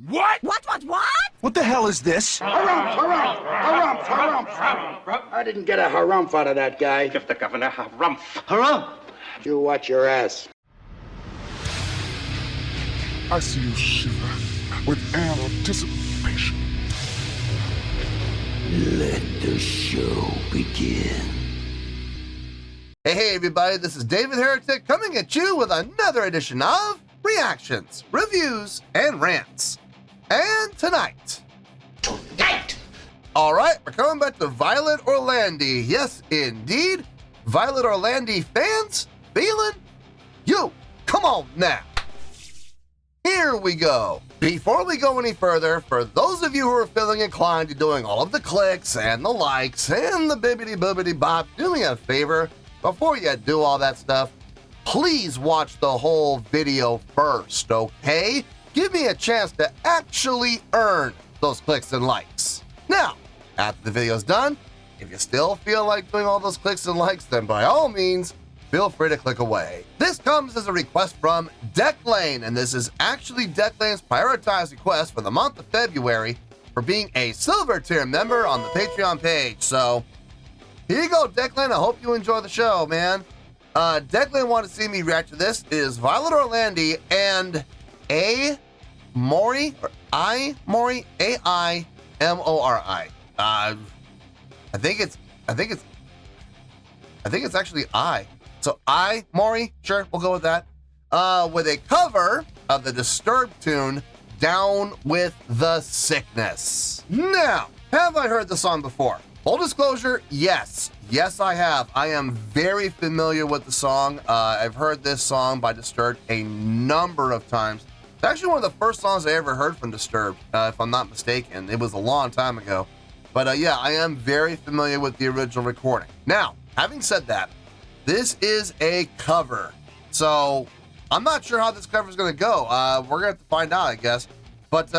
What? What? What the hell is this? Harumph. I didn't get a harumph out of that guy. Give the governor harumph. Harumph! You watch your ass. I see you shiver with anticipation. Let the show begin. Hey everybody, this is David Heretic coming at you with another edition of Reactions, Reviews, and Rants. And tonight, alright, we're coming back to Violet Orlandi. Yes, indeed, Violet Orlandi fans, feeling you. Come on now. Here we go. Before we go any further, for those of you who are feeling inclined to doing all of the clicks and the likes and the bibbity bop, do me a favor. Before you do all that stuff, please watch the whole video first, okay? Give me a chance to actually earn those clicks and likes. Now, after the video's done, if you still feel like doing all those clicks and likes, then by all means, feel free to click away. This comes as a request from Declane, and this is actually Declane's prioritized request for the month of February for being a silver tier member on the Patreon page. So, here you go, Declan. I hope you enjoy the show, man. Declan wanted to see me react to this. It is Violet Orlandi and Ai Mori, or Ai Mori, A-I-M-O-R-I. I think it's actually I. So Ai Mori, sure, we'll go with that. With a cover of the Disturbed tune, Down with the Sickness. Now, have I heard the song before? Full disclosure, yes. Yes, I have. I am very familiar with the song. I've heard this song by Disturbed a number of times. It's actually one of the first songs I ever heard from Disturbed, if I'm not mistaken. It was a long time ago. But yeah, I am very familiar with the original recording. Now, having said that, this is a cover. So, I'm not sure how this cover is going to go. We're going to have to find out, I guess. But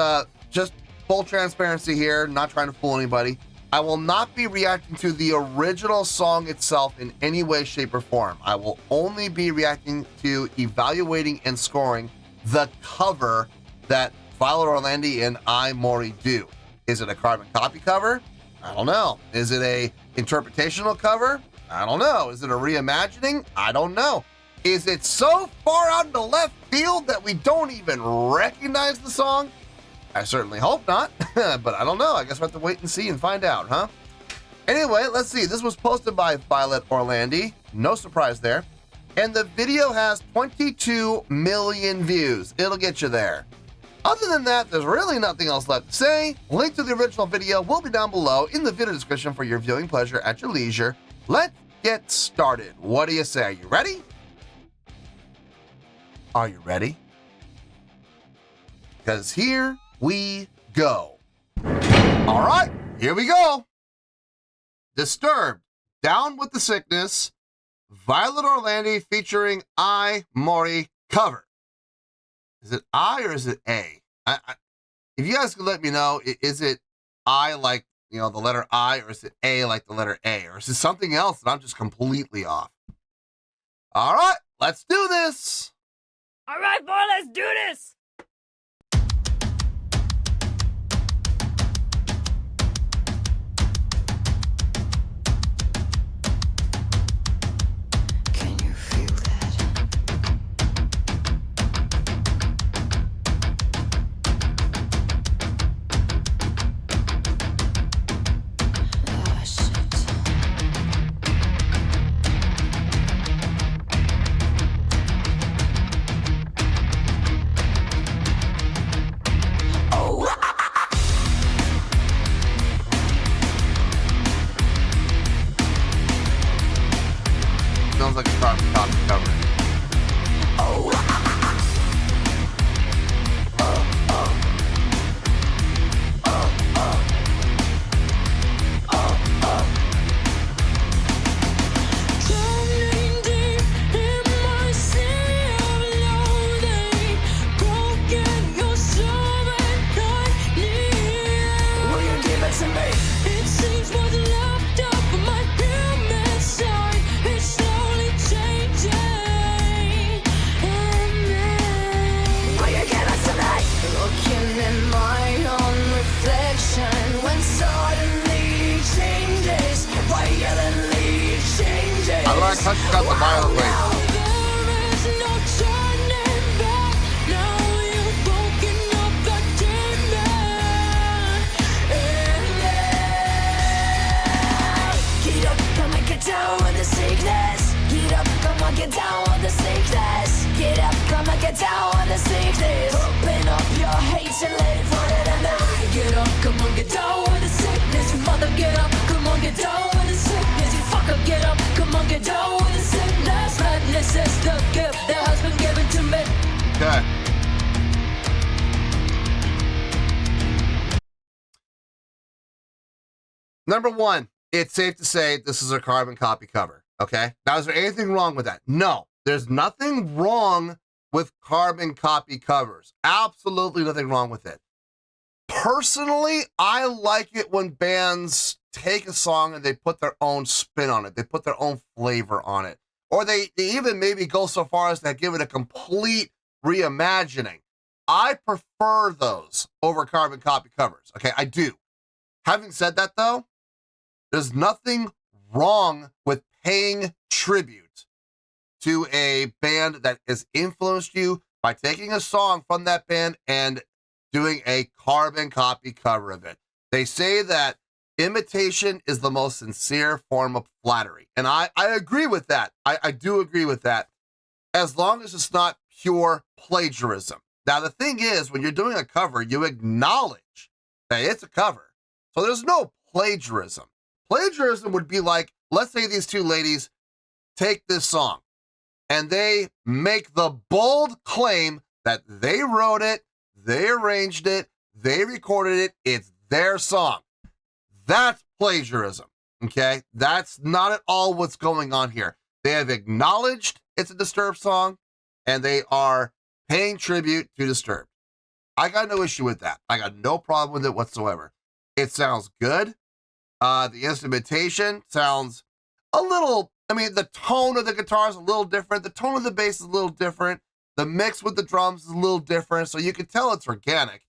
just full transparency here, not trying to fool anybody. I will not be reacting to the original song itself in any way, shape, or form. I will only be reacting to evaluating and scoring the cover that Violet Orlandi and Ai Mori do. Is it a carbon copy cover? I don't know. Is it a interpretational cover? I don't know. Is it a reimagining? I don't know. Is it so far out in the left field that we don't even recognize the song? I certainly hope not, but I don't know. I guess we'll have to wait and see and find out, huh? Anyway, let's see. This was posted by Violet Orlandi. No surprise there. And the video has 22 million views. It'll get you there. Other than that, there's really nothing else left to say. Link to the original video will be down below in the video description for your viewing pleasure at your leisure. Let's get started. What do you say? Are you ready? Are you ready? Because here we go. All right, here we go. Disturbed, Down with the Sickness, Violet Orlandi featuring Ai Mori cover. Is it I or is it A? If you guys could let me know, is it I like, you know, the letter I, or is it A like the letter A, or is it something else that I'm just completely off? All right, let's do this. All right, boy, let's do this. Can you feel that? Ah, shit. how she got the violently. Down with the sickness. Get up, come on, get down with the sickness. Get up, come on, get down with the sickness. Open up your hates and let it run it and then get up, come on, get down with the sickness. You mother, get up, come on, get down with the sickness. You fucker, get up, come on, get down with the sickness. Madness is the gift that has been given to me. Okay. Number one, it's safe to say this is a carbon copy cover, okay? Now, is there anything wrong with that? No, there's nothing wrong with carbon copy covers. Absolutely nothing wrong with it. Personally, I like it when bands take a song and they put their own spin on it. They put their own flavor on it. Or they even maybe go so far as to give it a complete reimagining. I prefer those over carbon copy covers, okay? I do. Having said that, though, there's nothing wrong with paying tribute to a band that has influenced you by taking a song from that band and doing a carbon copy cover of it. They say that imitation is the most sincere form of flattery. And I agree with that. I do agree with that, as long as it's not pure plagiarism. Now, the thing is, when you're doing a cover, you acknowledge that it's a cover. So there's no plagiarism. Plagiarism would be like, let's say these two ladies take this song and they make the bold claim that they wrote it, they arranged it, they recorded it, it's their song. That's plagiarism, okay? That's not at all what's going on here. They have acknowledged it's a Disturbed song and they are paying tribute to Disturbed. I got no issue with that. I got no problem with it whatsoever. It sounds good. The instrumentation sounds a little, I mean, the tone of the guitar is a little different. The tone of the bass is a little different. The mix with the drums is a little different. So you can tell it's organic.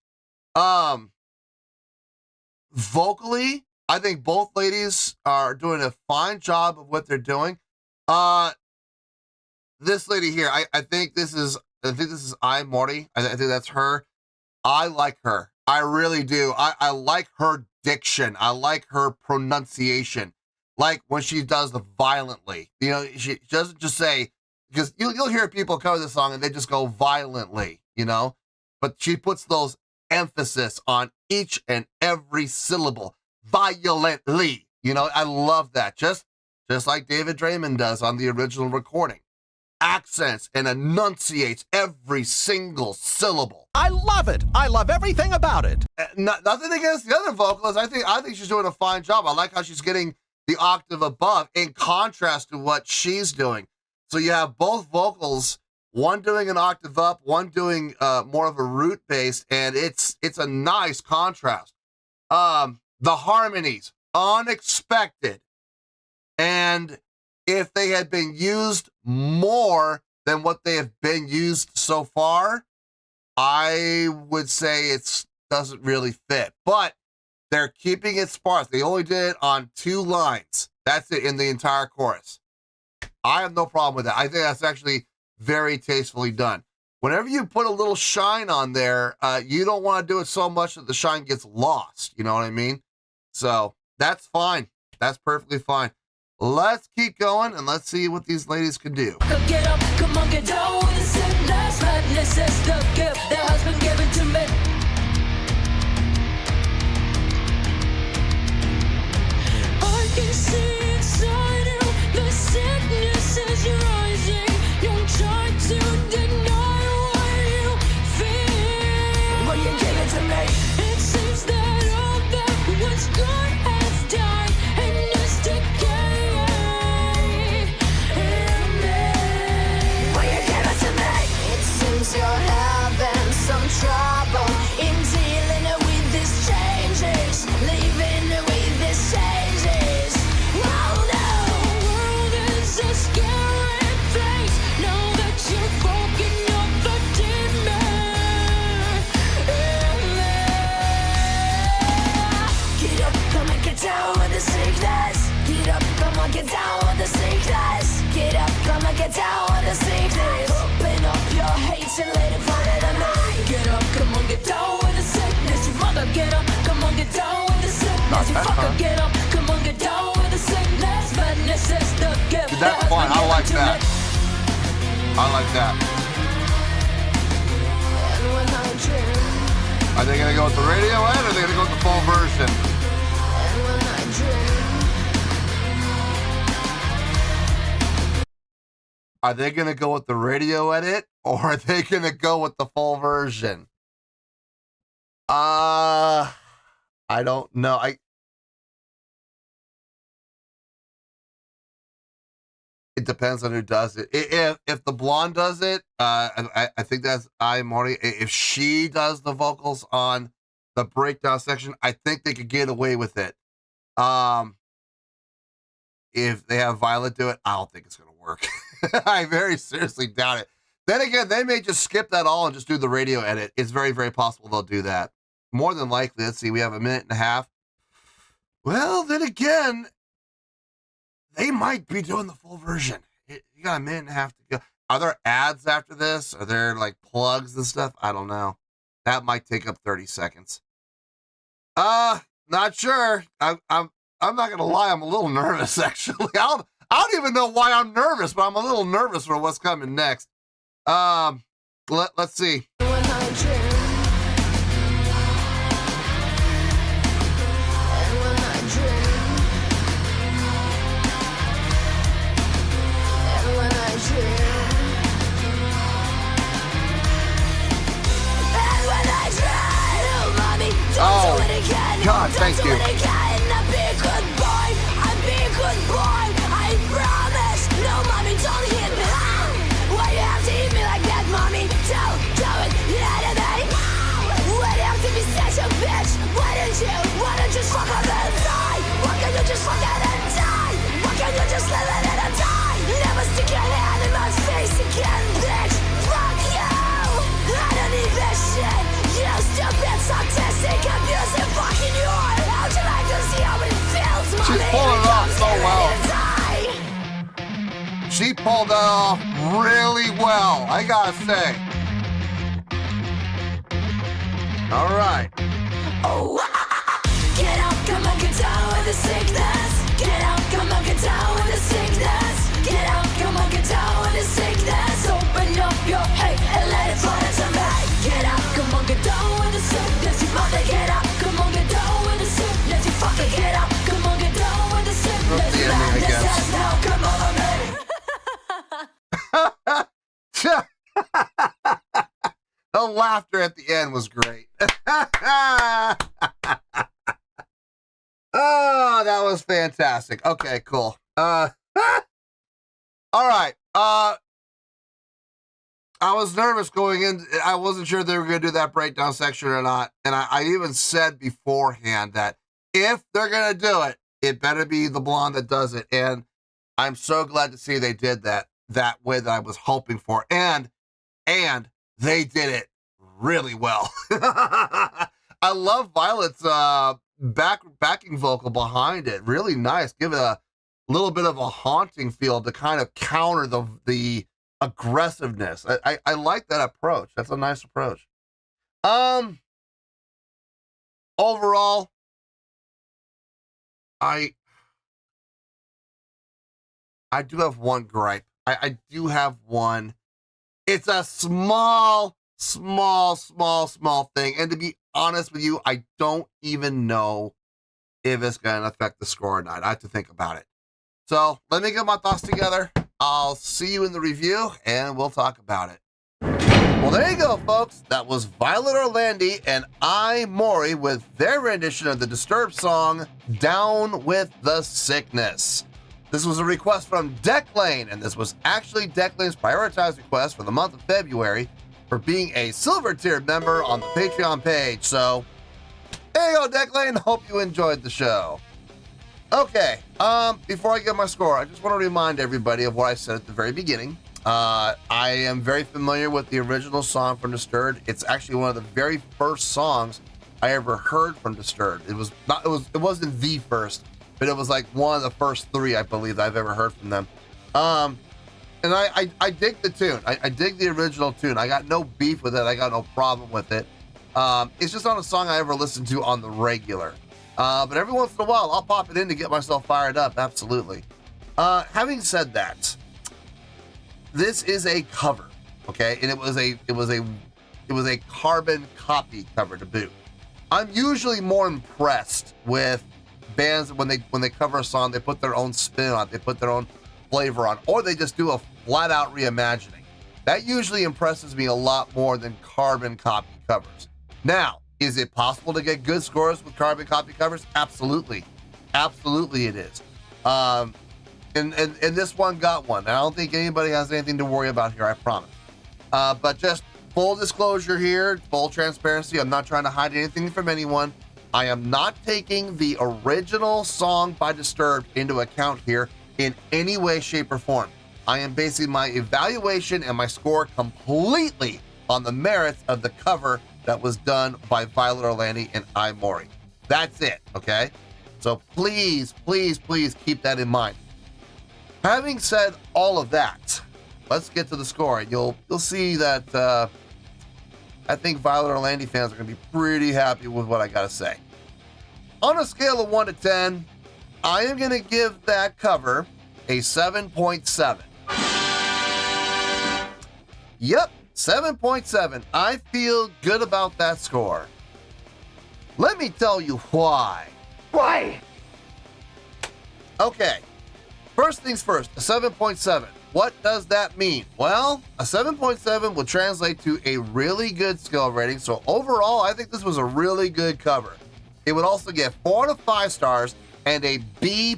Vocally, I think both ladies are doing a fine job of what they're doing. This lady here, I think this is Ai Mori. I think that's her. I like her. I really do. I like her diction. I like her pronunciation. Like when she does the violently. You know, she doesn't just say, because you'll hear people cover this song and they just go violently, you know? But she puts those emphasis on each and every syllable. Violently. You know, I love that. Just like David Draymond does on the original recording. Accents and enunciates every single syllable. I love it. I love everything about it. Nothing against the other vocalist. I think she's doing a fine job. I like how she's getting the octave above in contrast to what she's doing. So you have both vocals, one doing an octave up, one doing more of a root based, and it's a nice contrast. The harmonies, unexpected. And if they had been used more than what they have been used so far, I would say it doesn't really fit. But they're keeping it sparse. They only did it on 2 lines. That's it in the entire chorus. I have no problem with that. I think that's actually very tastefully done. Whenever you put a little shine on there, you don't want to do it so much that the shine gets lost. You know what I mean? So that's fine. That's perfectly fine. Let's keep going and let's see what these ladies can do. Get up, come on, get down with the sickness. Madness is the gift that has been given to me. I can see inside you, the sickness is rising. Don't try to deny what you feel. Will you give it to me? It seems that all that was good has died and is decaying in me. Will you give it to me? It seems you're having some trouble. That's fun. Get up, come on, get down with the sickness. Madness is the gift. That's fun. I like that. I like that. And when I dream, Are they gonna go with the radio edit, or are they gonna go with the full version? and when I dream, Are they gonna go with the radio edit, or are they gonna go with the full version? I don't know. It depends on who does it. If the blonde does it, I think that's Ai Mori. If she does the vocals on the breakdown section, I think they could get away with it. If they have Violet do it, I don't think it's gonna work. I very seriously doubt it. Then again, they may just skip that all and just do the radio edit. It's very, very possible they'll do that. More than likely. Let's see, we have a minute and a half. Well, then again, they might be doing the full version. You got a minute and a half to go. Are there ads after this? Are there like plugs and stuff? I don't know. That might take up 30 seconds. Not sure. I'm not gonna lie. I'm a little nervous actually. I don't even know why I'm nervous, but I'm a little nervous for what's coming next. Let's see. when I dream, and when I dream, and when I dream, and when I dream, oh mommy, don't do it again. God, thank don't you. do it again. I'll be a good boy. I'll be a good boy. I promise. No, mommy, don't hit me. Why you have to hit me like that, mommy? Don't do it. Yeah, today. Why do you have to be such a bitch? Why don't you just fuck up and die? Why can't you just fuck out and die? Why can't you just live it and die? Never stick your hand in my face again, bitch. Fuck you. I don't need this shit. You stupid, sarcastic, abusive fucking whore. How'd you like to see how it feels, mommy? She's pulling it off so well. Ready to die. She pulled that off really well, I gotta say. All right. Oh, get up, come on, get down with the sickness. Get up, come on, get down with the sickness. Get up, come on, get down with the sickness. Open up your hate and let it fall into me. Get up, come on, get down with the sickness. You mother, get up, come on, get down with the sickness. You fucking get up, come on, get down with the sickness. That's the ending, I guess. Madness has now come over me. The laughter at the end was great. Oh, that was fantastic. Okay, cool. All right. I was nervous going in. I wasn't sure they were going to do that breakdown section or not. And I even said beforehand that if they're going to do it, it better be the blonde that does it. And I'm so glad to see they did that way that I was hoping for. And they did it really well. I love Violet's backing vocal behind it. Really nice. Give it a little bit of a haunting feel to kind of counter the aggressiveness. I like that approach. That's a nice approach. Overall, I do have one gripe. I do have one. It's a small thing. And to be honest with you, I don't even know if it's going to affect the score or not. I have to think about it. So let me get my thoughts together. I'll see you in the review and we'll talk about it. Well, there you go, folks. That was Violet Orlandi and Ai Mori with their rendition of the Disturbed song, Down with the Sickness. This was a request from Declane, and this was actually Declane's prioritized request for the month of February for being a silver tier member on the Patreon page. So, there you go, Declane. Hope you enjoyed the show. Okay, before I get my score, I just want to remind everybody of what I said at the very beginning. I am very familiar with the original song from Disturbed. It's actually one of the very first songs I ever heard from Disturbed. It wasn't the first, but it was like one of the first three, I believe, that I've ever heard from them. And I dig the tune. I dig the original tune. I got no beef with it. I got no problem with it. It's just not a song I ever listened to on the regular. But every once in a while, I'll pop it in to get myself fired up. Absolutely. Having said that, this is a cover, okay, and it was a carbon copy cover to boot. I'm usually more impressed with bands when they cover a song, they put their own spin on it, they put their own flavor on, or they just do a flat out reimagining. That usually impresses me a lot more than carbon copy covers. Now, is it possible to get good scores with carbon copy covers? Absolutely. Absolutely it is. And this one got one. I don't think anybody has anything to worry about here, I promise. But just full disclosure here, full transparency, I'm not trying to hide anything from anyone. I am not taking the original song by Disturbed into account here in any way, shape, or form. I am basing my evaluation and my score completely on the merits of the cover that was done by Violet Orlandi and Ai Mori. That's it, okay? So please, please, please keep that in mind. Having said all of that, let's get to the score. You'll see that I think Violet Orlandi fans are going to be pretty happy with what I got to say. On a scale of 1 to 10, I am going to give that cover a 7.7. Yep, 7.7. I feel good about that score. Let me tell you why. Why? Okay, first things first, a 7.7. What does that mean? Well, a 7.7 will translate to a really good skill rating. So overall, I think this was a really good cover. It would also get 4 out of 5 stars and a B+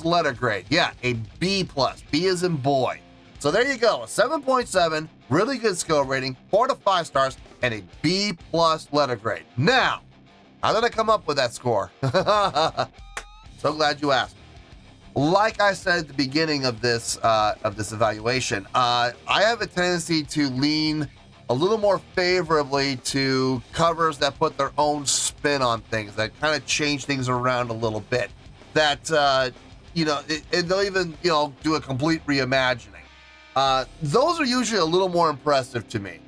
letter grade. Yeah, a B+. B as in boy. So there you go, a 7.7, really good skill rating, 4 out of 5 stars, and a B+ letter grade. Now, how did I come up with that score? So glad you asked. Like I said at the beginning of this evaluation, I have a tendency to lean a little more favorably to covers that put their own spin on things, that kind of change things around a little bit. That they'll even do a complete reimagining. Those are usually a little more impressive to me.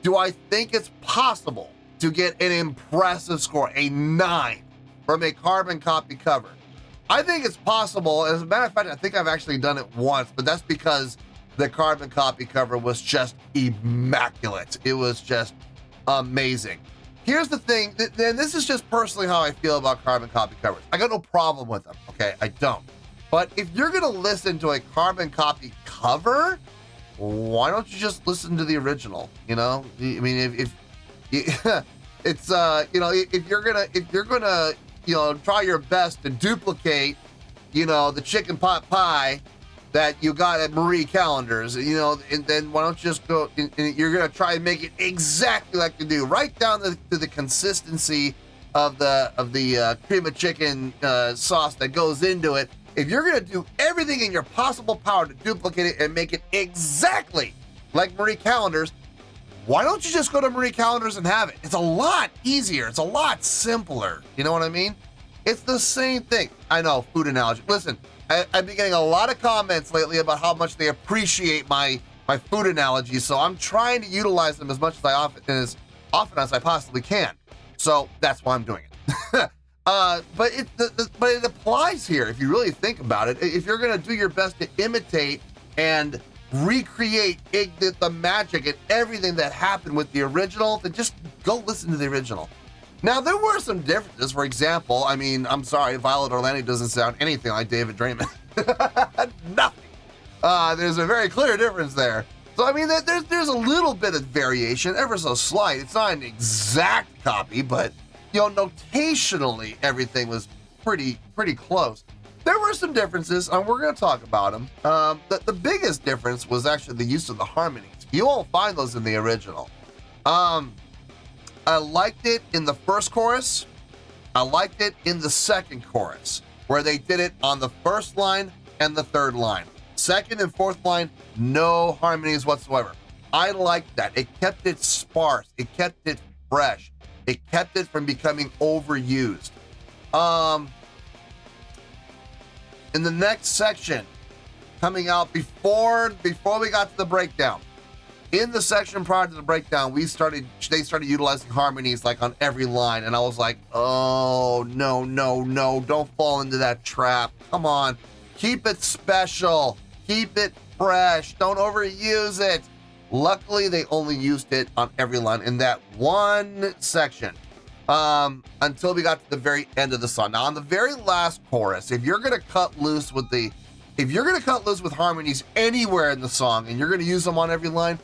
Do I think it's possible to get an impressive score, a 9, from a carbon copy cover? I think it's possible. As a matter of fact, I think I've actually done it once, but that's because the carbon copy cover was just immaculate. It was just amazing. Here's the thing, and this is just personally how I feel about carbon copy covers. I got no problem with them, okay? I don't. But if you're gonna listen to a carbon copy cover, why don't you just listen to the original? You know, I mean, if it's if you're gonna try your best to duplicate, the chicken pot pie that you got at Marie Callender's, and then why don't you just go and you're gonna try and make it exactly like you do, right down to the consistency of the cream of chicken sauce that goes into it. If you're gonna do everything in your possible power to duplicate it and make it exactly like Marie Callender's, why don't you just go to Marie Callender's and have it? It's a lot easier. It's a lot simpler. You know what I mean? It's the same thing. I know, food analogy. Listen, I've been getting a lot of comments lately about how much they appreciate my food analogies, so I'm trying to utilize them as much as often as I possibly can. So that's why I'm doing it. But it applies here if you really think about it. If you're going to do your best to imitate and recreate the magic and everything that happened with the original, then just go listen to the original. Now, there were some differences. For example, I mean, I'm sorry, Violet Orlandi doesn't sound anything like David Draymond. Nothing. There's a very clear difference there. So, I mean, there's a little bit of variation, ever so slight. It's not an exact copy, but, notationally, everything was pretty close. There were some differences, and we're going to talk about them. The biggest difference was actually the use of the harmonies. You won't find those in the original. I liked it in the first chorus. I liked it in the second chorus, where they did it on the first line and the third line. Second and fourth line, no harmonies whatsoever. I liked that. It kept it sparse. It kept it fresh. It kept it from becoming overused. In the next section, coming out before we got to the breakdown, in the section prior to the breakdown, they started utilizing harmonies like on every line, and I was like, oh, no, don't fall into that trap. Come on, keep it special, keep it fresh, don't overuse it. Luckily, they only used it on every line in that one section until we got to the very end of the song. Now, on the very last chorus, if you're gonna cut loose with harmonies anywhere in the song and you're gonna use them on every line,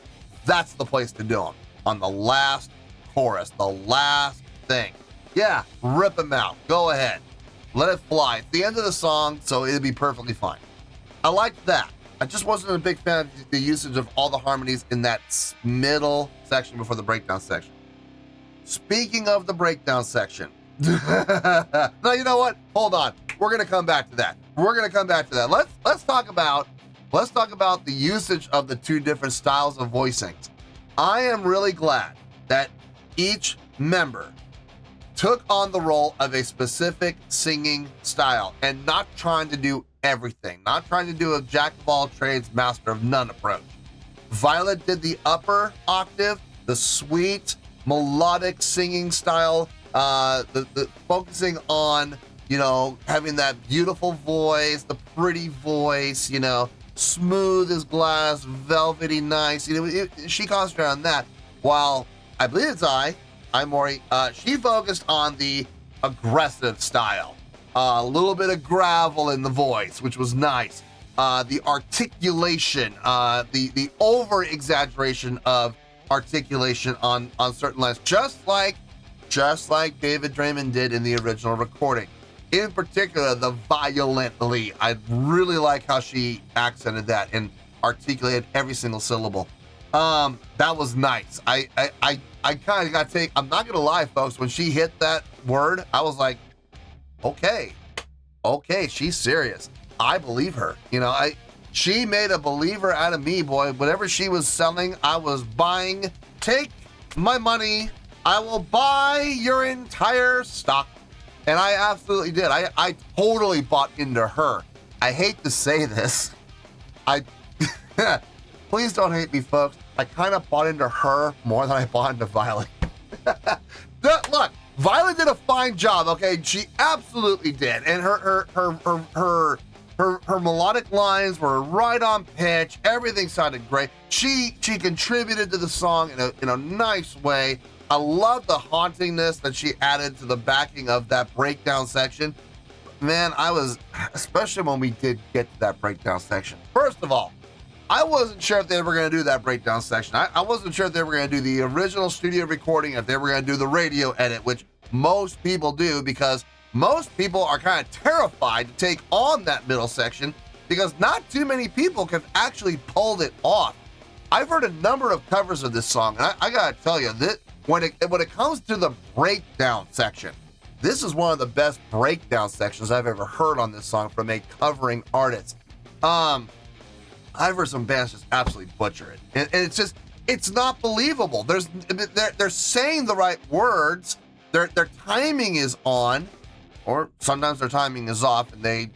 that's the place to do them. On the last chorus, the last thing. Yeah, rip them out. Go ahead. Let it fly. It's the end of the song, so it'll be perfectly fine. I liked that. I just wasn't a big fan of the usage of all the harmonies in that middle section before the breakdown section. Speaking of the breakdown section, now you know what? Hold on. We're gonna come back to that. Let's talk about the usage of the two different styles of voicings. I am really glad that each member took on the role of a specific singing style and not trying to do everything, not trying to do a jack of all trades, master of none approach. Violet did the upper octave, the sweet melodic singing style, the focusing on, you know, having that beautiful voice, the pretty voice, you know, smooth as glass, velvety nice. You know, she concentrated on that. While I believe it's Ai Mori, she focused on the aggressive style. A little bit of gravel in the voice, which was nice. The articulation, the over-exaggeration of articulation on certain lines, just like David Draymond did in the original recording. In particular, the violently. I really like how she accented that and articulated every single syllable. That was nice. I kind of got to take, I'm not gonna lie, folks, when she hit that word, I was like, okay, she's serious. I believe her. You know, she made a believer out of me, boy. Whatever she was selling, I was buying. Take my money. I will buy your entire stock. And I absolutely did. I totally bought into her. I hate to say this. Please don't hate me, folks. I kind of bought into her more than I bought into Violet. Look, Violet did a fine job, okay? She absolutely did. And her melodic lines were right on pitch. Everything sounded great. She contributed to the song in a nice way. I love the hauntingness that she added to the backing of that breakdown section. Man, especially when we did get to that breakdown section. First of all, I wasn't sure if they were going to do that breakdown section. I wasn't sure if they were going to do the original studio recording, if they were going to do the radio edit, which most people do, because most people are kind of terrified to take on that middle section because not too many people can actually pull it off. I've heard a number of covers of this song, and I got to tell you, that when it comes to the breakdown section, this is one of the best breakdown sections I've ever heard on this song from a covering artist. I've heard some bands just absolutely butcher it, and it's not believable. They're saying the right words, their timing is on, or sometimes their timing is off, and they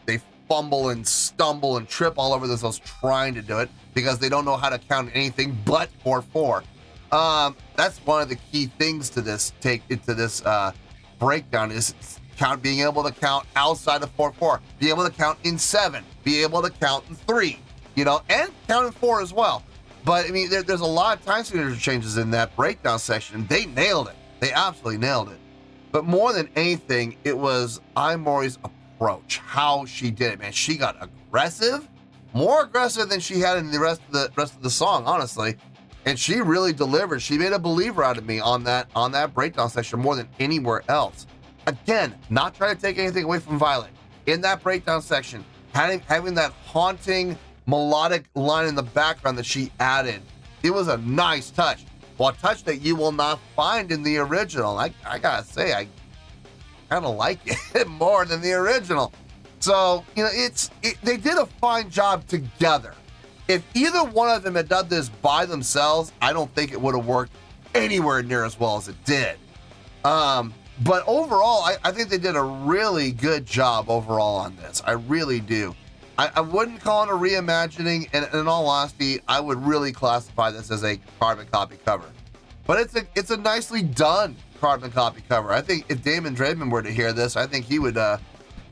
fumble and stumble and trip all over themselves trying to do it because they don't know how to count anything but 4/4. That's one of the key things to this breakdown is being able to count outside of 4/4, be able to count in 7, be able to count in 3, you know, and count in 4 as well. But I mean, there's a lot of time signature changes in that breakdown section. They nailed it. They absolutely nailed it. But more than anything, it was Ai Mori's approach, how she did it, man. She got aggressive, more aggressive than she had in the rest of the song, honestly. And she really delivered. She made a believer out of me on that breakdown section more than anywhere else. Again, not trying to take anything away from Violet. In that breakdown section, having that haunting melodic line in the background that she added, it was a nice touch. Well, a touch that you will not find in the original. I gotta say, I kind of like it more than the original. So, you know, they did a fine job together. If either one of them had done this by themselves, I don't think it would have worked anywhere near as well as it did. But overall, I think they did a really good job overall on this. I really do. I wouldn't call it a reimagining, and in all honesty, I would really classify this as a carbon copy cover. But it's a nicely done carbon copy cover. I think if Damon Draymond were to hear this, I think he would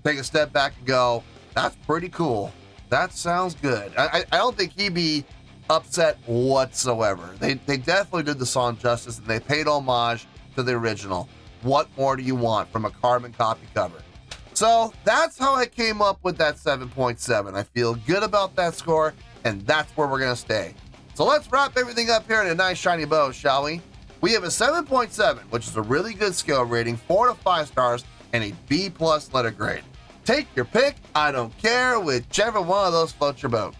take a step back and go, that's pretty cool. That sounds good. I don't think he'd be upset whatsoever. They definitely did the song justice, and they paid homage to the original. What more do you want from a carbon copy cover? So that's how I came up with that 7.7. I feel good about that score, and that's where we're going to stay. So let's wrap everything up here in a nice shiny bow, shall we? We have a 7.7, which is a really good skill rating, 4 to 5 stars, and a B+ letter grade. Take your pick, I don't care, whichever one of those floats your boat.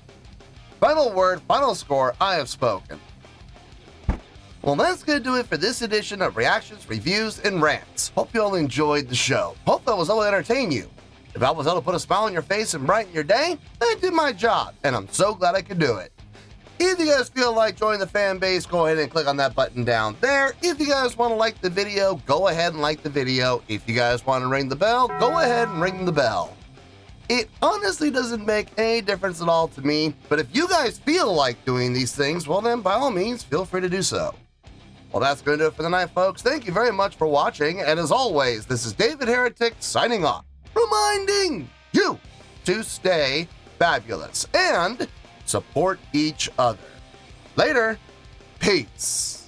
Final word, final score, I have spoken. Well, that's going to do it for this edition of Reactions, Reviews, and Rants. Hope you all enjoyed the show. Hope I was able to entertain you. If I was able to put a smile on your face and brighten your day, I did my job, and I'm so glad I could do it. If you guys feel like joining the fan base, go ahead and click on that button down there. If you guys want to like the video, go ahead and like the video. If you guys want to ring the bell, go ahead and ring the bell. It honestly doesn't make any difference at all to me, but if you guys feel like doing these things, well then by all means, feel free to do so. Well, that's going to do it for the night, folks. Thank you very much for watching, and as always, this is David Heretic signing off, reminding you to stay fabulous and support each other. Later. Peace.